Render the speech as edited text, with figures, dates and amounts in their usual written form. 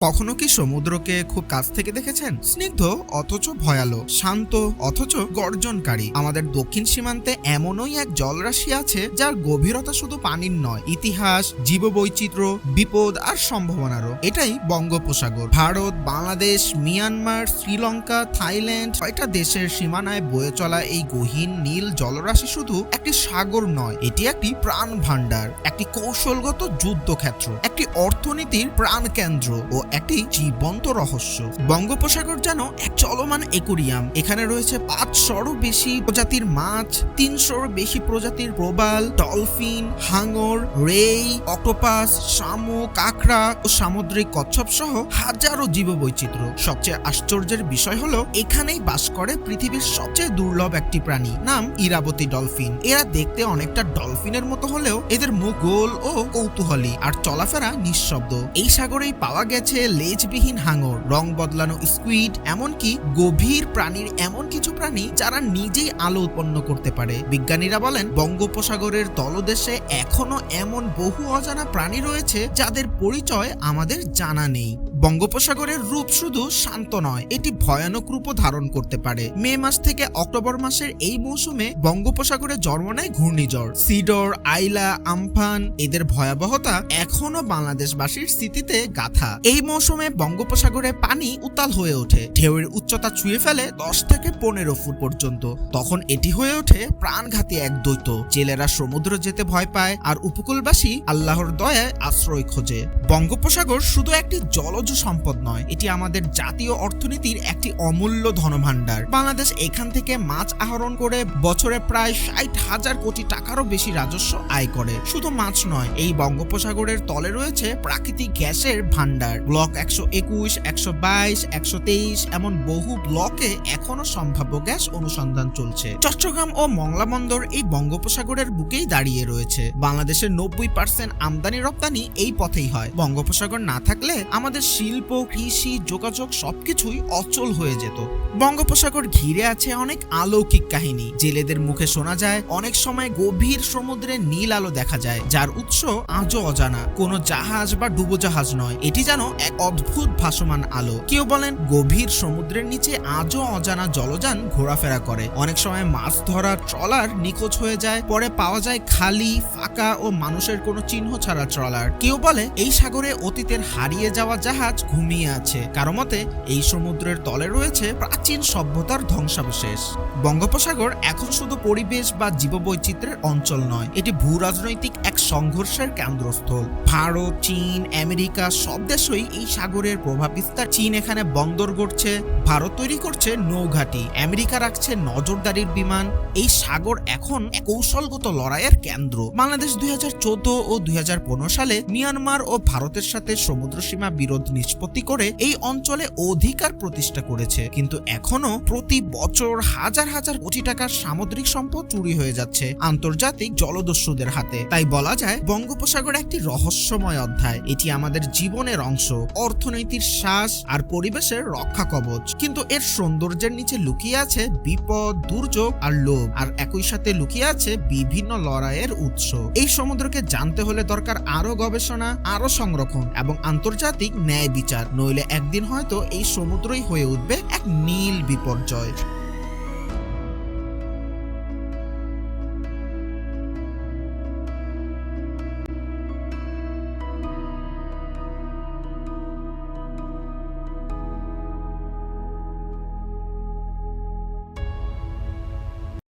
কখনো কি সমুদ্রকে খুব কাছ থেকে দেখেছেন? স্নিগ্ধ অথচ ভয়ালো, শান্ত অথচ গর্জনকারী। আমাদের দক্ষিণ সীমান্তে এমনই এক জলরাশি আছে যার গভীরতা শুধু পানির নয়, ইতিহাস, জীববৈচিত্র্য, বিপদ আর সম্ভাবনারও। এটাই বঙ্গোপসাগর। ভারত, বাংলাদেশ, মিয়ানমার, শ্রীলঙ্কা, থাইল্যান্ড, ৬টা দেশের সীমানায় বয়ে চলা এই গহীন নীল জলরাশি শুধু একটি সাগর নয়, এটি একটি প্রাণ ভাণ্ডার, একটি কৌশলগত যুদ্ধক্ষেত্র, একটি অর্থনীতির প্রাণকেন্দ্র ও একটি জীবন্ত রহস্য। বঙ্গোপসাগর যেন এক চলমান একুরিয়াম। এখানে রয়েছে ৫০০রও বেশি প্রজাতির মাছ, ৩০০রও বেশি প্রজাতির প্রবাল, ডলফিন, হাঙর, রেই, অক্টোপাস, শামুক, কাঁকড়া ও সামুদ্রিক কচ্ছপ সহ হাজারো জীববৈচিত্র্য। সবচেয়ে আশ্চর্যের বিষয় হলো এখানেই বাস করে পৃথিবীর সবচেয়ে দুর্লভ একটি প্রাণী, নাম ইরাবতী ডলফিন। এরা দেখতে অনেকটা ডলফিনের মতো হলেও এদের মুখ গোল ও কৌতূহলী আর চলাফেরা নিঃশব্দ। এই সাগরেই পাওয়া গেছে লেজবিহীন হাঙর, রং বদলানো স্কুইড, এমনকি গভীর প্রাণীর এমন কিছু প্রাণী যারা নিজেই আলো উৎপন্ন করতে পারে। বিজ্ঞানীরা বলেন বঙ্গোপসাগরের তলদেশে এখনো এমন বহু অজানা প্রাণী রয়েছে যাদের পরিচয় আমাদের জানা নেই। বঙ্গোপসাগরের রূপ শুধু শান্ত নয়, এটি ভয়ানক রূপও ধারণ করতে পারে। মে মাস থেকে অক্টোবর মাসের এই মৌসুমে বঙ্গোপসাগরে জন্ম নেয় ঘূর্ণিঝড় সিডর, আইলা, আমফান। এদের ভয়াবহতা এখনো বাংলাদেশবাসীর স্মৃতিতে গাথা। এই মৌসুমে বঙ্গোপসাগরে পানি উত্তাল হয়ে ওঠে, ঢেউয়ের উচ্চতা ছুঁয়ে ফেলে ১০ থেকে ১৫ ফুট পর্যন্ত। তখন এটি হয়ে ওঠে প্রাণঘাতী এক দৈত্য। জেলেরা সমুদ্র যেতে ভয় পায় আর উপকূলবাসী আল্লাহর দয়ায় আশ্রয় খোঁজে। বঙ্গোপসাগর শুধু একটি জলজ সম্পদ নয়, এটি আমাদের জাতীয় অর্থনীতির একটি অমূল্য ধনভাণ্ডার। বাংলাদেশ এখান থেকে মাছ আহরণ করে বছরে প্রায় ৬০,০০০ কোটি টাকারও বেশি রাজস্ব আয় করে। শুধু মাছ নয়, এই বঙ্গোপসাগরের তলে রয়েছে প্রাকৃতিক গ্যাসের ভাণ্ডার। ব্লক ১২১, ১২২, ১২৩ এমন বহু ব্লকে এখনো সম্ভাব্য গ্যাস অনুসন্ধান চলছে। চট্টগ্রাম ও মংলা বন্দর এই বঙ্গোপসাগরের বুকেই দাঁড়িয়ে রয়েছে। বাংলাদেশের ৯০% আমদানি রপ্তানি এই পথেই হয়। বঙ্গোপসাগর না থাকলে আমাদের শিল্প, কৃষি, যোগাযোগ সবকিছুই অচল হয়ে যেত। বঙ্গোপসাগর ঘিরে আছে অনেক অলৌকিক কাহিনী। জেলেদের মুখে শোনা যায় অনেক সময় গভীর সমুদ্রে নীল আলো দেখা যায়, যার উৎস আজও অজানা। কোনো জাহাজ বা ডুবোজাহাজ নয়, এটি যেন এক অদ্ভুত ভাসমান আলো। কেউ বলেন গভীর সমুদ্রের নিচে আজও অজানা জলযান ঘোরাফেরা করে। অনেক সময় মাছ ধরার ট্রলার নিখোঁজ হয়ে যায়, পরে পাওয়া যায় খালি, ফাঁকা ও মানুষের কোনো চিহ্ন ছাড়া ট্রলার। কেউ বলে এই সাগরে অতীতের হারিয়ে যাওয়া জাহাজ ঘুমিয়ে আছে। কারো মতে এই সমুদ্রের তলে রয়েছে প্রাচীন সভ্যতার ধ্বংসাবশেষ। বঙ্গোপসাগর এখন শুধু পরিবেশ বা জীববৈচিত্র্যের অঞ্চল নয়, এটি ভূরাজনৈতিক এক সংঘর্ষের কেন্দ্রস্থল। ভারত, চীন, আমেরিকা সব দেশই এই সাগরের প্রভাব বিস্তার। চীন এখানে বন্দর গড়ছে, ভারত তৈরি করছে নৌঘাটি, আমেরিকা রাখছে নজরদারির বিমান। এই সাগর এখন কৌশলগত লড়াইয়ের কেন্দ্র। বাংলাদেশ ২০১৪ ও ২০১৫ সালে মিয়ানমার ও ভারতের সাথে সমুদ্র সীমা বিরোধ নিষ্পত্তি করে এই অঞ্চলে অধিকার প্রতিষ্ঠা করেছে, কিন্তু এখনো প্রতি বছর হাজার হাজার কোটি টাকার সামুদ্রিক সম্পদ চুরি হয়ে যাচ্ছে আন্তর্জাতিক জলদস্যুদের হাতে। তাই বলা যায় বঙ্গোপসাগর একটি রহস্যময় অধ্যায়। এটি আমাদের জীবনের অংশ, অর্থনীতির শ্বাস আর পরিবেশের রক্ষা কবচ। কিন্তু এর সৌন্দর্যের নিচে লুকিয়ে আছে বিপদ, দুর্যোগ আর লোভ, আর একই সাথে লুকিয়ে আছে বিভিন্ন লড়াইয়ের উৎস। এই সমুদ্রকে জানতে হলে দরকার আরো গবেষণা, আরো সংরক্ষণ এবং আন্তর্জাতিক ন্যায় বিচার। নইলে একদিন হয়তো এই সমুদ্রই হয়ে উঠবে এক নীল বিপর্যয়।